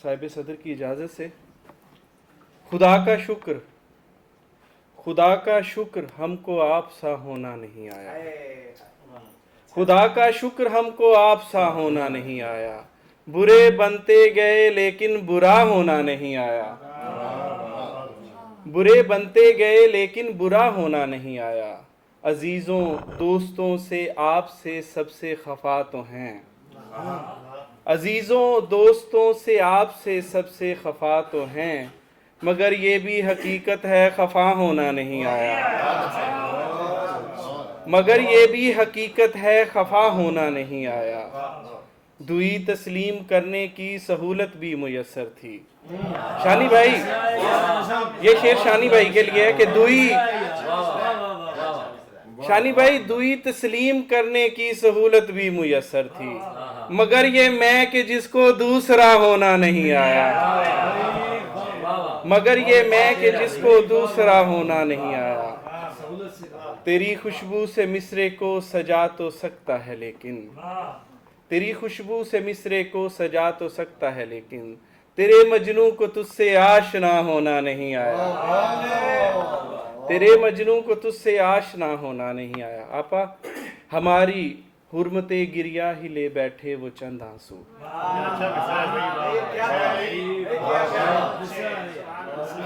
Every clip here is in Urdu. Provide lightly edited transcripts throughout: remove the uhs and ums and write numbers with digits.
صاحب صدر کی اجازت سے خدا کا شکر ہم کو آپ سا ہونا نہیں آیا، خدا کا شکر ہم کو آپ سا ہونا نہیں آیا، برے بنتے گئے لیکن برا ہونا نہیں آیا، برے بنتے گئے لیکن برا ہونا نہیں آیا، عزیزوں دوستوں سے آپ سے سب سے خفا تو ہیں، عزیزوں دوستوں سے آپ سے سب سے خفا تو ہیں، مگر یہ بھی حقیقت ہے خفا ہونا نہیں آیا، مگر یہ بھی حقیقت ہے خفا ہونا نہیں آیا، دوئی تسلیم کرنے کی سہولت بھی میسر تھی۔ شانی بھائی، یہ شعر شانی بھائی کے لیے ہے کہ شانی بھائی دوئی تسلیم کرنے کی سہولت بھی میسر تھی، مگر یہ میں کہ جس کو دوسرا ہونا نہیں آیا، مگر یہ میں کہ جس کو دوسرا ہونا نہیں آیا، تیری خوشبو سے مصرے کو سجا تو سکتا ہے لیکن، تیری خوشبو سے مصرے کو سجا تو سکتا ہے لیکن، تیرے مجنوں کو تجھ سے آشنا ہونا نہیں آیا، تیرے مجنوں کو تجھ سے آشنا ہونا نہیں آیا۔ آپا ہماری حرمت گریہ ہی لے بیٹھے وہ چند آنسو،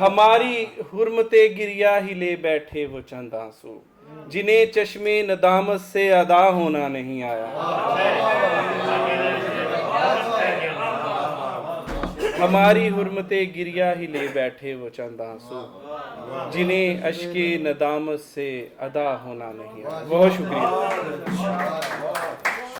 ہماری حرمت گریہ ہی لے بیٹھے وہ چند آنسو، جنہیں چشم ندامت سے ادا ہونا نہیں آیا، ہماری حرمت گریہ ہی لے بیٹھے وہ چند آنسو، جنہیں اشک ندامت سے ادا ہونا نہیں آیا۔ بہت شکریہ۔